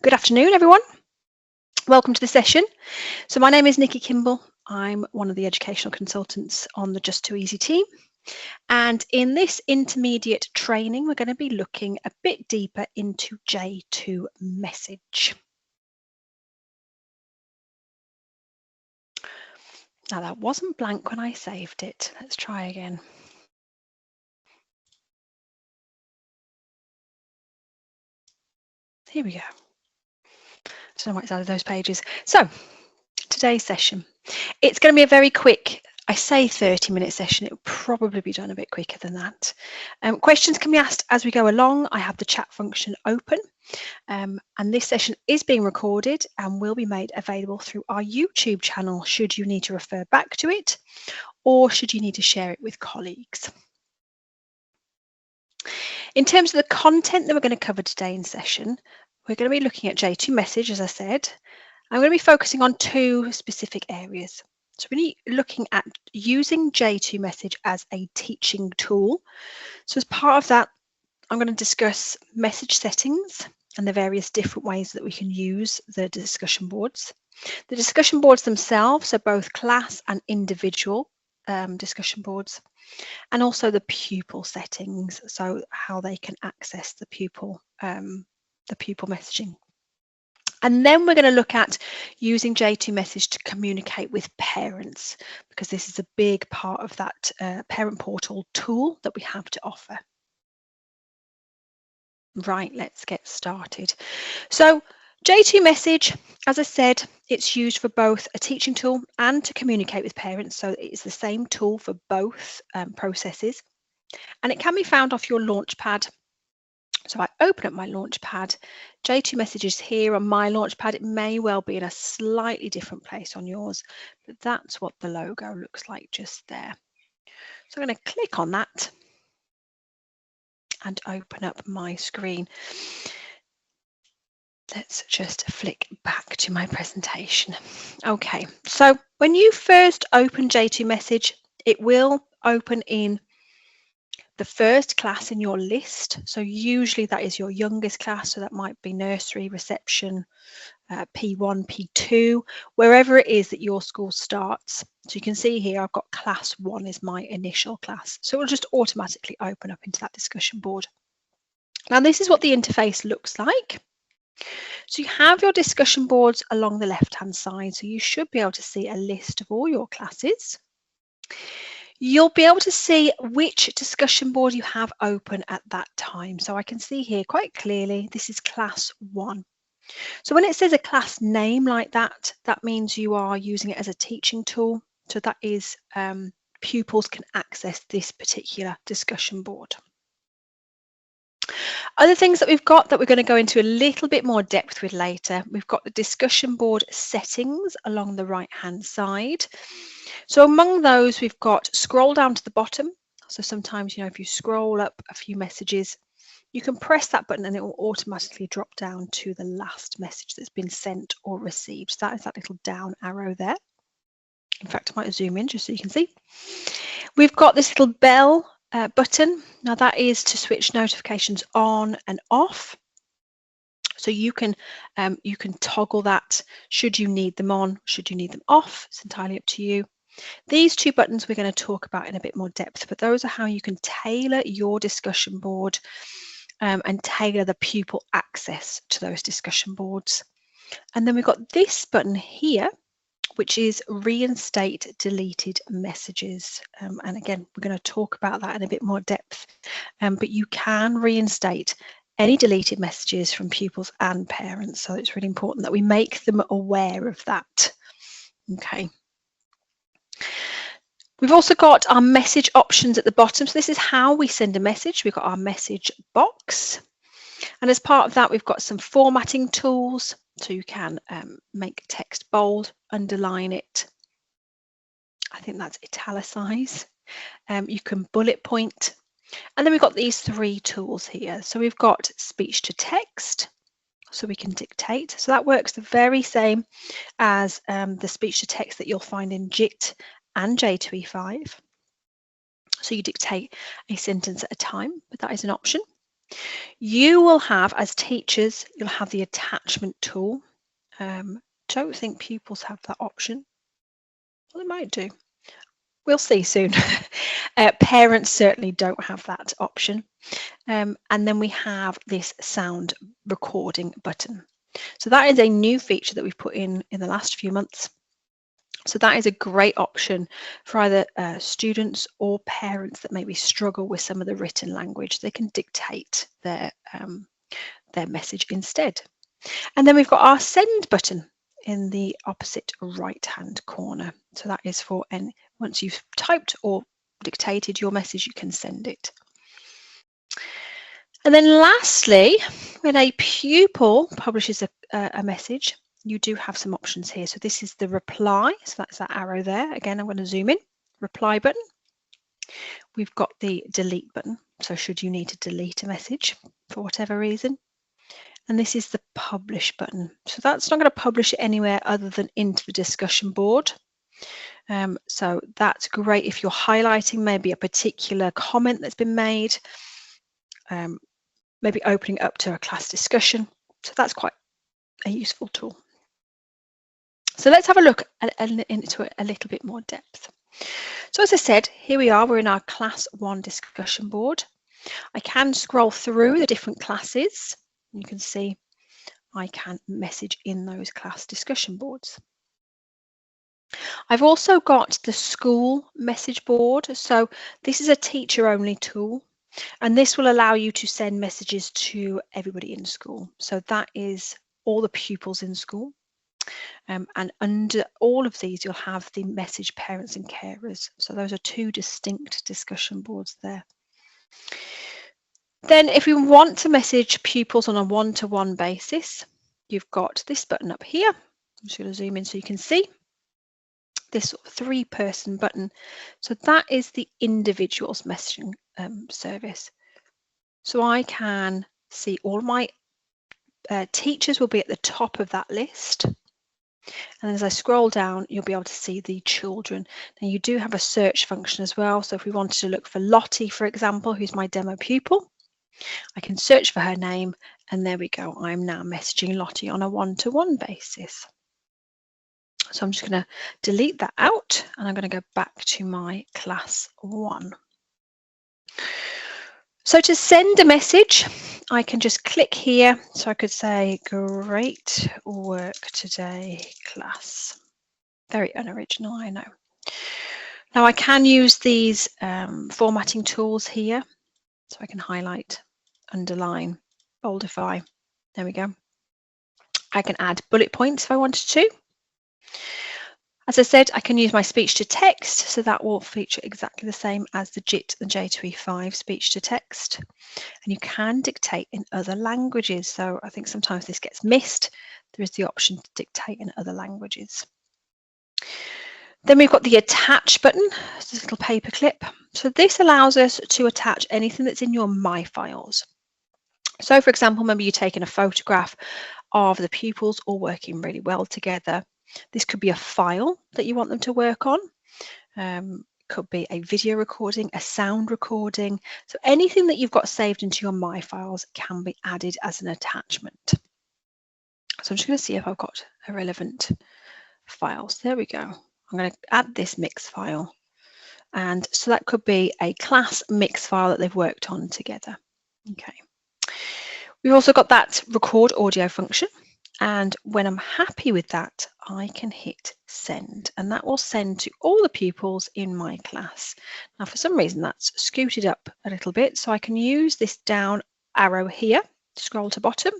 Good afternoon, everyone. Welcome to the session. So my name is Nikki Kimball. I'm one of the educational consultants on the Just Too Easy team. And in this intermediate training, we're going to be looking a bit deeper into j2message. Now that wasn't blank when I saved it. Let's try again. Here we go. I don't know what's out of those pages. So today's session, it's going to be a very quick, I say 30-minute session. It will probably be done a bit quicker than that. Questions can be asked as we go along. I have the chat function open, and this session is being recorded and will be made available through our YouTube channel should you need to refer back to it or should you need to share it with colleagues. In terms of the content that we're going to cover today in session, we're going to be looking at j2message, as I said. I'm going to be focusing on two specific areas. So we're really looking at using j2message as a teaching tool. So as part of that, I'm going to discuss message settings and the various different ways that we can use the discussion boards. The discussion boards themselves are both class and individual discussion boards, and also the pupil settings, so how they can access the pupil messaging. And then we're going to look at using j2message to communicate with parents, because this is a big part of that parent portal tool that we have to offer. Right, let's get started. So j2message, as I said, it's used for both a teaching tool and to communicate with parents. So it's the same tool for both processes. And it can be found off your Launchpad. So I open up my Launchpad. j2message is here on my Launchpad. It may well be in a slightly different place on yours, but that's what the logo looks like just there. So I'm going to click on that and open up my screen. Let's just flick back to my presentation. Okay, so when you first open j2message, it will open in the first class in your list. So usually that is your youngest class, so that might be nursery, reception, P1, P2, wherever it is that your school starts. So you can see here I've got class 1 is my initial class. So it will just automatically open up into that discussion board. Now this is what the interface looks like. So you have your discussion boards along the left-hand side, so you should be able to see a list of all your classes. You'll be able to see which discussion board you have open at that time. So I can see here quite clearly, this is class 1. So when it says a class name like that, that means you are using it as a teaching tool. So that is pupils can access this particular discussion board. Other things that we've got that we're going to go into a little bit more depth with later, we've got the discussion board settings along the right-hand side. So among those, we've got scroll down to the bottom. So sometimes, if you scroll up a few messages, you can press that button and it will automatically drop down to the last message that's been sent or received. So that is that little down arrow there. In fact, I might zoom in just so you can see. We've got this little bell button. Now that is to switch notifications on and off. So you can toggle that should you need them on, should you need them off. It's entirely up to you. These two buttons we're going to talk about in a bit more depth, but those are how you can tailor your discussion board and tailor the pupil access to those discussion boards. And then we've got this button here, which is reinstate deleted messages. And again, we're going to talk about that in a bit more depth, but you can reinstate any deleted messages from pupils and parents. So it's really important that we make them aware of that. Okay. We've also got our message options at the bottom. So this is how we send a message. We've got our message box. And as part of that, we've got some formatting tools. So you can make text bold, underline it. I think that's italicize. You can bullet point. And then we've got these three tools here. So we've got speech to text, so we can dictate. So that works the very same as the speech to text that you'll find in JIT and J2E5. So you dictate a sentence at a time, but that is an option. You will have, as teachers, you'll have the attachment tool. Don't think pupils have that option. Well, they might do. We'll see soon. Parents certainly don't have that option. And then we have this sound recording button. So that is a new feature that we've put in the last few months. So that is a great option for either students or parents that maybe struggle with some of the written language. They can dictate their message instead. And then we've got our send button in the opposite right hand corner. So that is for once you've typed or dictated your message, you can send it. And then lastly, when a pupil publishes a message, you do have some options here. So this is the reply. So that's that arrow there. Again, I'm going to zoom in. Reply button. We've got the delete button. So should you need to delete a message for whatever reason. And this is the publish button. So that's not going to publish it anywhere other than into the discussion board. So that's great if you're highlighting maybe a particular comment that's been made, maybe opening up to a class discussion. So that's quite a useful tool. So let's have a look into it a little bit more depth. So as I said, here we are, we're in our class 1 discussion board. I can scroll through the different classes. You can see I can message in those class discussion boards. I've also got the school message board. So this is a teacher only tool, and this will allow you to send messages to everybody in school. So that is all the pupils in school. And under all of these, you'll have the message parents and carers. So those are 2 distinct discussion boards there. Then if we want to message pupils on a one-to-one basis, you've got this button up here. I'm just going to zoom in so you can see this 3-person button. So that is the individuals messaging service. So I can see all my teachers will be at the top of that list. And as I scroll down, you'll be able to see the children. Now you do have a search function as well. So if we wanted to look for Lottie, for example, who's my demo pupil, I can search for her name, and there we go. I'm now messaging Lottie on a one-to-one basis. So I'm just going to delete that out, and I'm going to go back to my class 1. So to send a message, I can just click here. So I could say, great work today, class. Very unoriginal, I know. Now I can use these formatting tools here. So I can highlight, underline, boldify. There we go. I can add bullet points if I wanted to. As I said, I can use my speech to text, so that will feature exactly the same as the JIT and J2E5 speech to text. And you can dictate in other languages. So I think sometimes this gets missed. There is the option to dictate in other languages. Then we've got the attach button, it's a little paper clip. So this allows us to attach anything that's in your My Files. So for example, maybe you're taking a photograph of the pupils all working really well together. This could be a file that you want them to work on. Could be a video recording, a sound recording. So anything that you've got saved into your My Files can be added as an attachment. So I'm just going to see if I've got a relevant files. There we go. I'm going to add this mix file. And so that could be a class mix file that they've worked on together. Okay. We've also got that record audio function. And when I'm happy with that, I can hit send, and that will send to all the pupils in my class. Now, for some reason, that's scooted up a little bit, so I can use this down arrow here, scroll to bottom,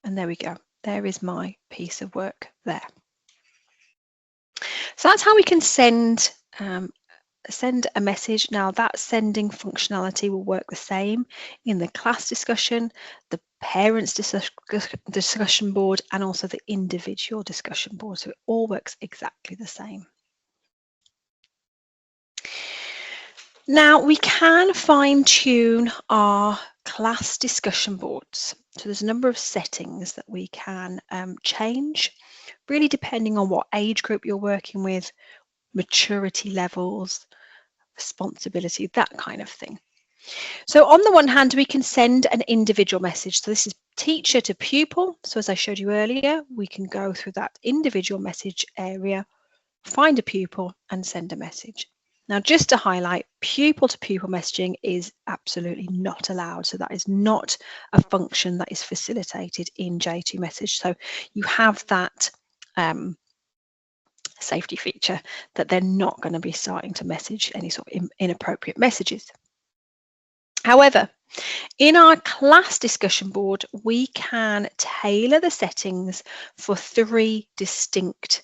and there we go. There is my piece of work there. So that's how we can send a message. Now that sending functionality will work the same in the class discussion, the parents discussion board, and also the individual discussion board. So it all works exactly the same. Now we can fine tune our class discussion boards. So there's a number of settings that we can change, really depending on what age group you're working with, maturity levels, responsibility, that kind of thing. So on the one hand, we can send an individual message. So this is teacher to pupil. So as I showed you earlier, we can go through that individual message area, find a pupil and send a message. Now, just to highlight, pupil to pupil messaging is absolutely not allowed. So that is not a function that is facilitated in j2message. So you have that safety feature that they're not going to be starting to message any sort of inappropriate messages. However, in our class discussion board, we can tailor the settings for 3 distinct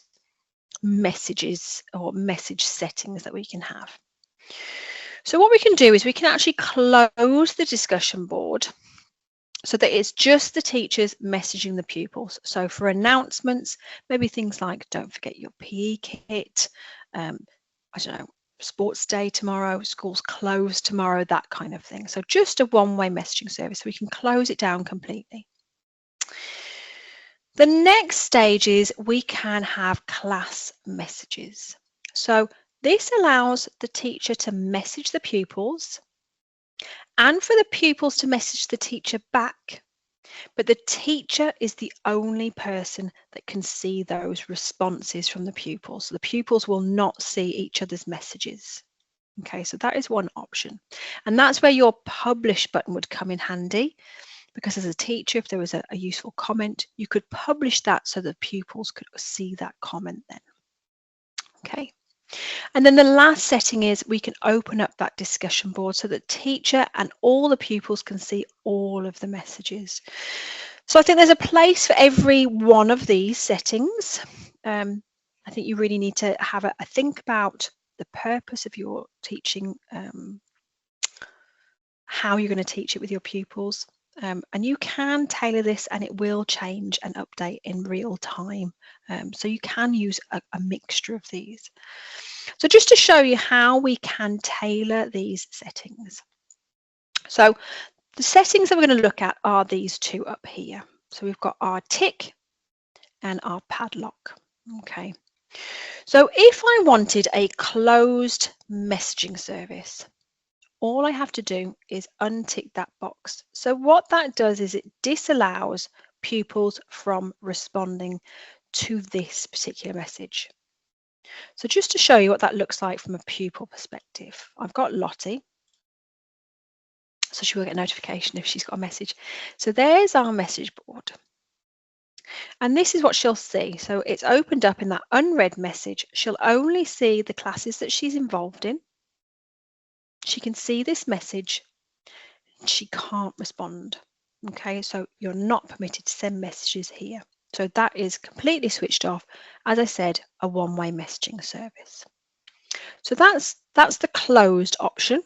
messages or message settings that we can have. So what we can do is we can actually close the discussion board so that it's just the teachers messaging the pupils. So for announcements, maybe things like don't forget your PE kit, I don't know, sports day tomorrow, school's closed tomorrow, that kind of thing. So just a one-way messaging service. We can close it down completely. The next stage is we can have class messages. So this allows the teacher to message the pupils and for the pupils to message the teacher back. But the teacher is the only person that can see those responses from the pupils. So the pupils will not see each other's messages. Okay, so that is one option. And that's where your publish button would come in handy, because as a teacher, if there was a useful comment, you could publish that so the pupils could see that comment then. Okay. And then the last setting is we can open up that discussion board so that teacher and all the pupils can see all of the messages. So I think there's a place for every one of these settings. I think you really need to have a think about the purpose of your teaching, how you're going to teach it with your pupils. And you can tailor this and it will change and update in real time. So you can use a mixture of these. So just to show you how we can tailor these settings. So the settings that we're going to look at are these 2 up here. So we've got our tick and our padlock. Okay. So if I wanted a closed messaging service, all I have to do is untick that box. So what that does is it disallows pupils from responding to this particular message. So just to show you what that looks like from a pupil perspective, I've got Lottie. So she will get a notification if she's got a message. So there's our message board. And this is what she'll see. So it's opened up in that unread message. She'll only see the classes that she's involved in. She can see this message. She can't respond. Okay, so you're not permitted to send messages here. So that is completely switched off. As I said, a one-way messaging service. So that's the closed option.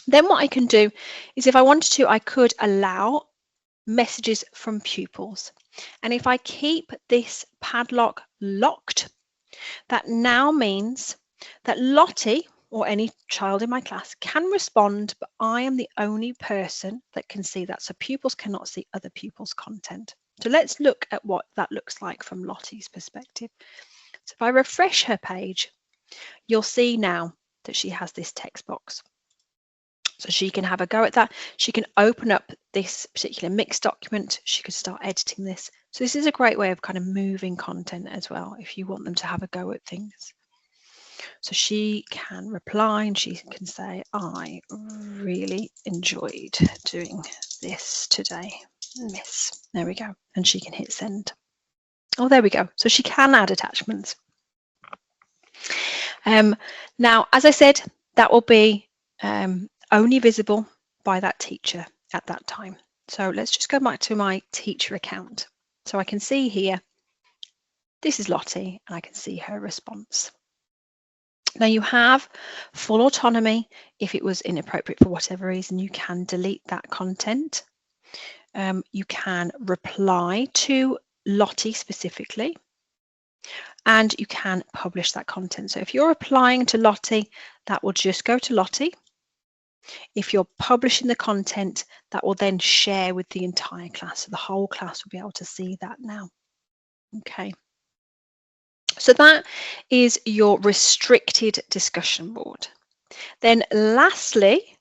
Then what I can do is if I wanted to, I could allow messages from pupils. And if I keep this padlock locked, that now means that Lottie or any child in my class can respond, but I am the only person that can see that. So pupils cannot see other pupils' content. So let's look at what that looks like from Lottie's perspective. So if I refresh her page, you'll see now that she has this text box. So she can have a go at that. She can open up this particular mixed document. She could start editing this. So this is a great way of kind of moving content as well, if you want them to have a go at things. So she can reply and she can say, I really enjoyed doing this today, miss. There we go. And she can hit send. Oh, there we go. So she can add attachments. Now, as I said, that will be only visible by that teacher at that time. So let's just go back to my teacher account. So I can see here, this is Lottie, and I can see her response. Now you have full autonomy. If it was inappropriate for whatever reason, you can delete that content. You can reply to Lottie specifically, and you can publish that content. So if you're replying to Lottie, that will just go to Lottie. If you're publishing the content, that will then share with the entire class. So the whole class will be able to see that now. Okay. So that is your restricted discussion board. Then lastly,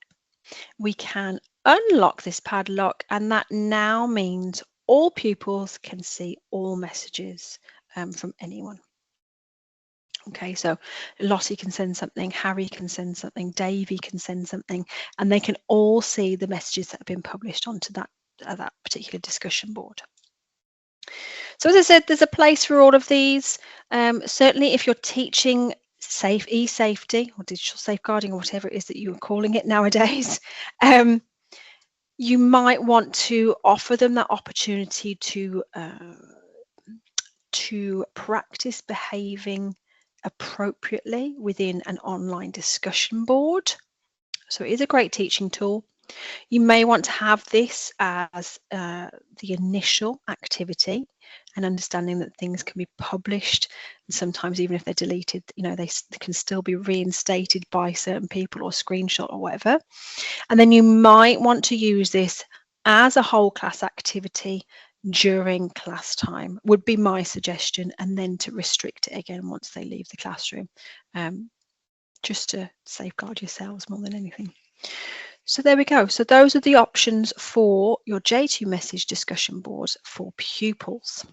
we can unlock this padlock, and that now means all pupils can see all messages from anyone. Okay, so Lottie can send something, Harry can send something, Davy can send something, and they can all see the messages that have been published onto that particular discussion board. So as I said, there's a place for all of these. Certainly if you're teaching e-safety or digital safeguarding or whatever it is that you are calling it nowadays, you might want to offer them that opportunity to practice behaving appropriately within an online discussion board. So it is a great teaching tool. You may want to have this as the initial activity, and understanding that things can be published, and sometimes even if they're deleted, they can still be reinstated by certain people or screenshot or whatever. And then you might want to use this as a whole class activity during class time, would be my suggestion, and then to restrict it again once they leave the classroom, just to safeguard yourselves more than anything. So there we go. So those are the options for your j2message discussion boards for pupils.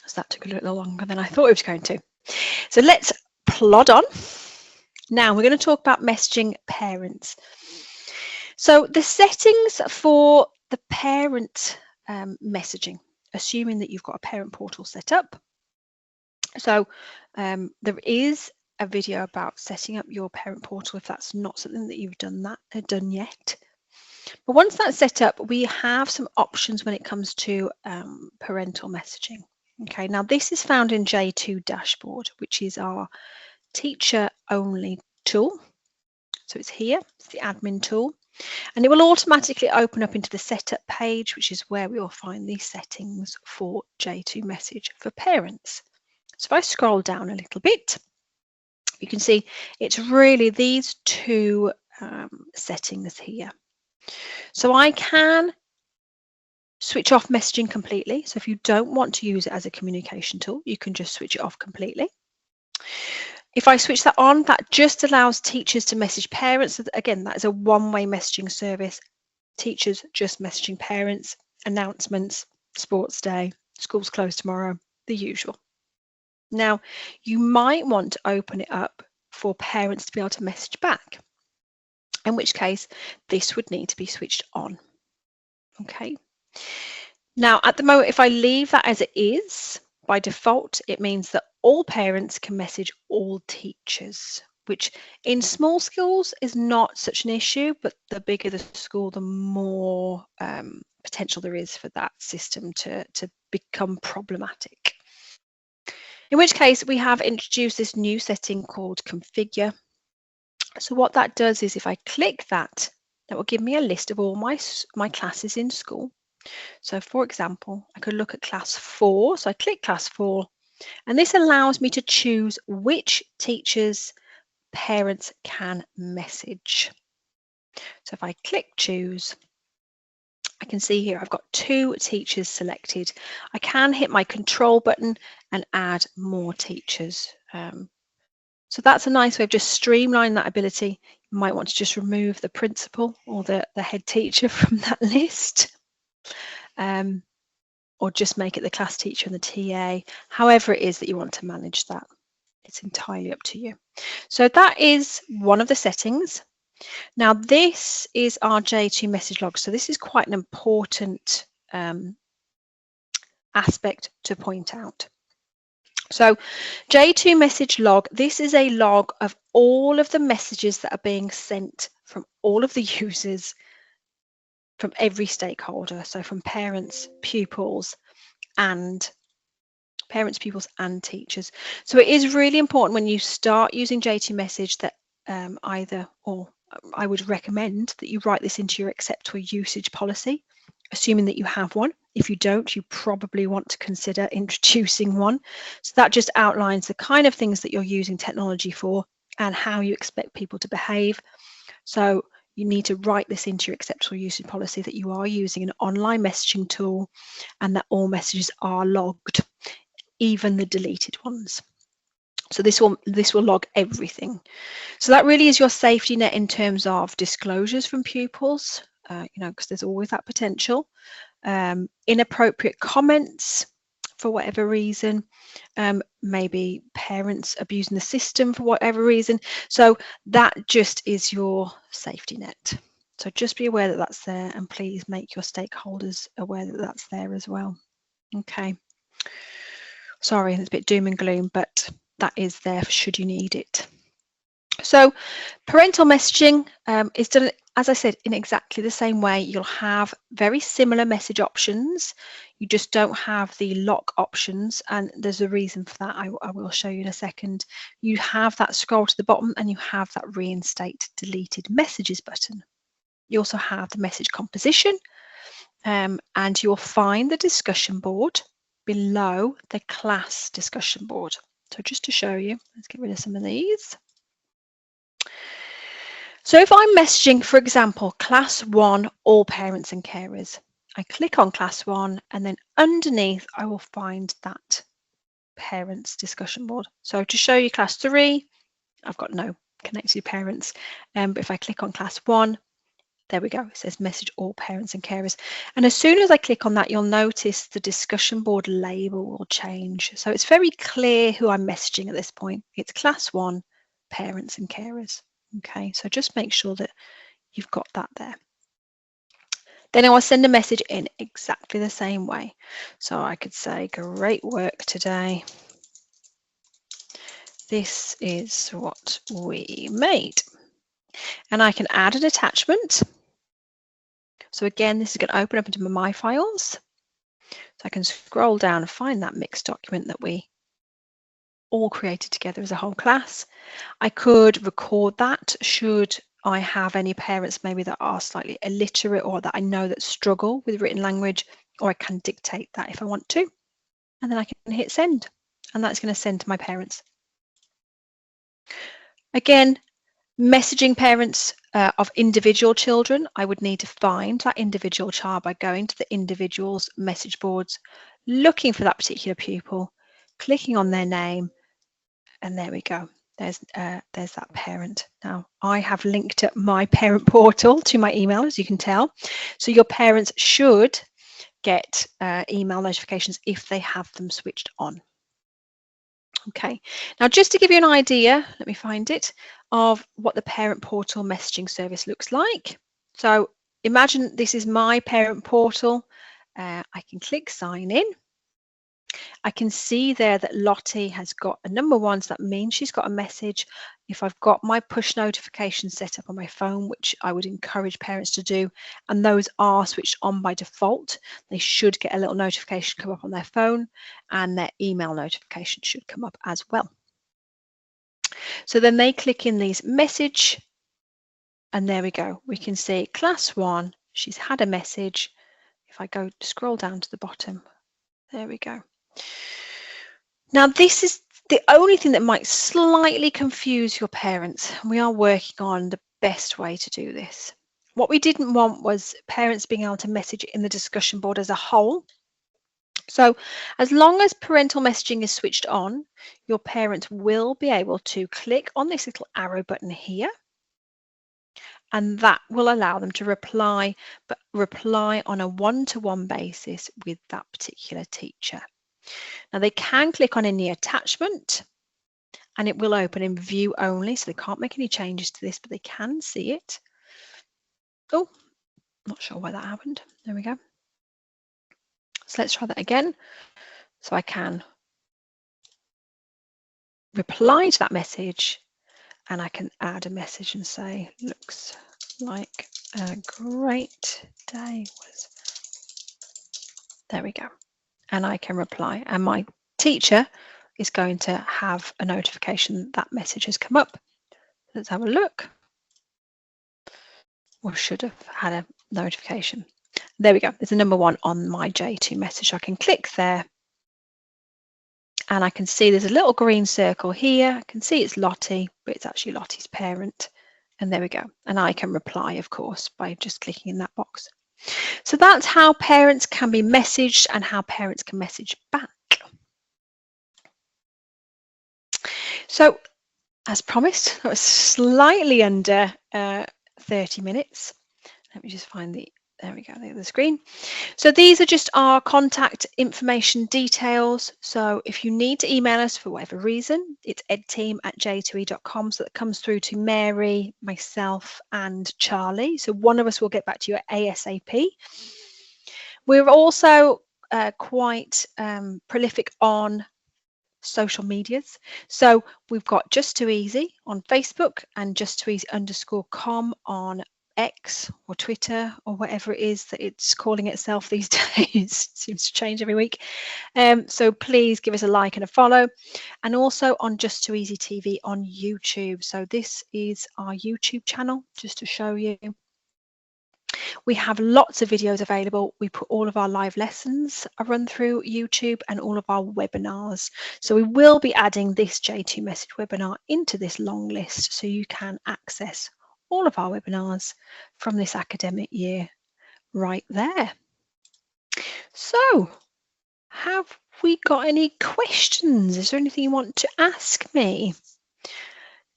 So that took a little longer than I thought it was going to. So let's plod on. Now we're going to talk about messaging parents. So the settings for the parent messaging, assuming that you've got a parent portal set up. So there is a video about setting up your parent portal if that's not something that you've done yet. But once that's set up, we have some options when it comes to parental messaging. Okay, now this is found in J2 Dashboard, which is our teacher only tool. So it's here, it's the admin tool, and it will automatically open up into the setup page, which is where we will find these settings for j2message for parents. So if I scroll down a little bit, you can see it's really these two settings here. So I can switch off messaging completely. So if you don't want to use it as a communication tool, you can just switch it off completely. If I switch that on, that just allows teachers to message parents. So again, that is a one-way messaging service. Teachers just messaging parents, announcements, sports day, school's closed tomorrow, the usual. Now, you might want to open it up for parents to be able to message back, in which case this would need to be switched on. Okay. Now, at the moment, if I leave that as it is, by default, it means that all parents can message all teachers, which in small schools is not such an issue, but the bigger the school, the more potential there is for that system to become problematic. In which case, we have introduced this new setting called Configure. So what that does is if I click that, that will give me a list of all my classes in school. So for example, I could look at class 4. So I click class 4, and this allows me to choose which teachers parents can message. So if I click choose, I can see here I've got 2 teachers selected. I can hit my control button and add more teachers. So that's a nice way of just streamlining that ability. You might want to just remove the principal or the head teacher from that list. Or just make it the class teacher and the TA, however it is that you want to manage that. It's entirely up to you. So that is one of the settings. Now this is our J2 message log. So this is quite an important aspect to point out. So J2 message log, this is a log of all of the messages that are being sent from all of the users, from every stakeholder, so from parents, pupils, and teachers. So it is really important when you start using j2message that I would recommend that you write this into your accept or usage policy, assuming that you have one. If you don't, you probably want to consider introducing one. So that just outlines the kind of things that you're using technology for and how you expect people to behave. So you need to write this into your acceptable usage policy that you are using an online messaging tool and that all messages are logged, even the deleted ones. So this will log everything. So that really is your safety net in terms of disclosures from pupils, because there's always that potential. Inappropriate comments for whatever reason, maybe parents abusing the system for whatever reason. So that just is your safety net. So just be aware that that's there, and please make your stakeholders aware that that's there as well. Okay. Sorry, it's a bit doom and gloom, but that is there should you need it. So parental messaging is done, as I said, in exactly the same way. You'll have very similar message options. You just don't have the lock options, and there's a reason for that. I will show you in a second. You have that scroll to the bottom, and you have that reinstate deleted messages button. You also have the message composition, and you'll find the discussion board below the class discussion board. So just to show you, let's get rid of some of these. So if I'm messaging, for example, class 1, all parents and carers, I click on class 1, and then underneath I will find that parents discussion board. So to show you class 3, I've got no connected parents, but if I click on class 1, there we go, it says message all parents and carers. And as soon as I click on that, you'll notice the discussion board label will change. So it's very clear who I'm messaging at this point. It's class 1, parents and carers. Okay, so just make sure that you've got that there. Then I will send a message in exactly the same way. So I could say, great work today. This is what we made. And I can add an attachment. So again, this is going to open up into my files. So I can scroll down and find that mixed document that we all created together as a whole class. I could record that should I have any parents maybe that are slightly illiterate or that I know that struggle with written language, or I can dictate that if I want to. And then I can hit send, and that's going to send to my parents. Again, messaging parents of individual children, I would need to find that individual child by going to the individual's message boards, looking for that particular pupil, clicking on their name, and there we go. There's that parent. Now, I have linked up my parent portal to my email, as you can tell. So your parents should get email notifications if they have them switched on. Okay, now just to give you an idea, let me find it, of what the parent portal messaging service looks like. So imagine this is my parent portal. I can click sign in. I can see there that Lottie has got a number 1, so that means she's got a message. If I've got my push notifications set up on my phone, which I would encourage parents to do, and those are switched on by default, they should get a little notification come up on their phone, and their email notification should come up as well. So then they click in these message, and there we go. We can see class 1, she's had a message. If I go scroll down to the bottom, there we go. Now, this is the only thing that might slightly confuse your parents. We are working on the best way to do this. What we didn't want was parents being able to message in the discussion board as a whole. So as long as parental messaging is switched on, your parents will be able to click on this little arrow button here, and that will allow them to reply, but reply on a one-to-one basis with that particular teacher. Now they can click on any attachment and it will open in view only, so they can't make any changes to this, but they can see it. Oh, not sure why that happened. There we go. So let's try that again. So I can reply to that message, and I can add a message and say, looks like a great day was. There we go. And I can reply, and my teacher is going to have a notification that message has come up. Let's have a look. Or should have had a notification. There we go. There's a number 1 on my j2message. I can click there, and I can see there's a little green circle here. I can see it's Lottie, but it's actually Lottie's parent. And there we go. And I can reply, of course, by just clicking in that box. So that's how parents can be messaged and how parents can message back. So, as promised, that was slightly under 30 minutes. Let me just find there we go, the screen. So these are just our contact information details. So if you need to email us for whatever reason, it's edteam@j2e.com. So that comes through to Mary, myself, and Charlie. So one of us will get back to you ASAP. We're also quite prolific on social medias. So we've got Just Too Easy on Facebook and just2easy_com on X or Twitter or whatever it is that it's calling itself these days. It seems to change every week. So please give us a like and a follow. And also on Just Too Easy TV on YouTube. So this is our YouTube channel, just to show you. We have lots of videos available. We put all of our live lessons run through YouTube and all of our webinars. So we will be adding this J2message webinar into this long list so you can access all of our webinars from this academic year right there. So have we got any questions? Is there anything you want to ask me?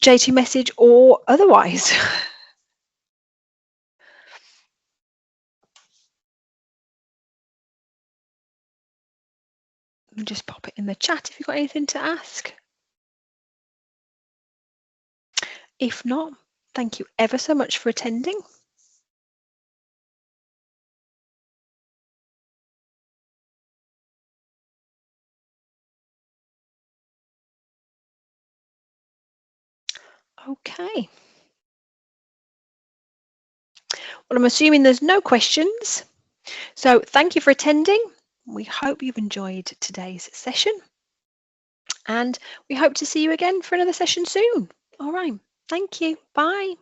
J2message or otherwise? Just pop it in the chat if you've got anything to ask. If not, thank you ever so much for attending. Okay. Well, I'm assuming there's no questions. So thank you for attending. We hope you've enjoyed today's session. And we hope to see you again for another session soon. All right. Thank you. Bye.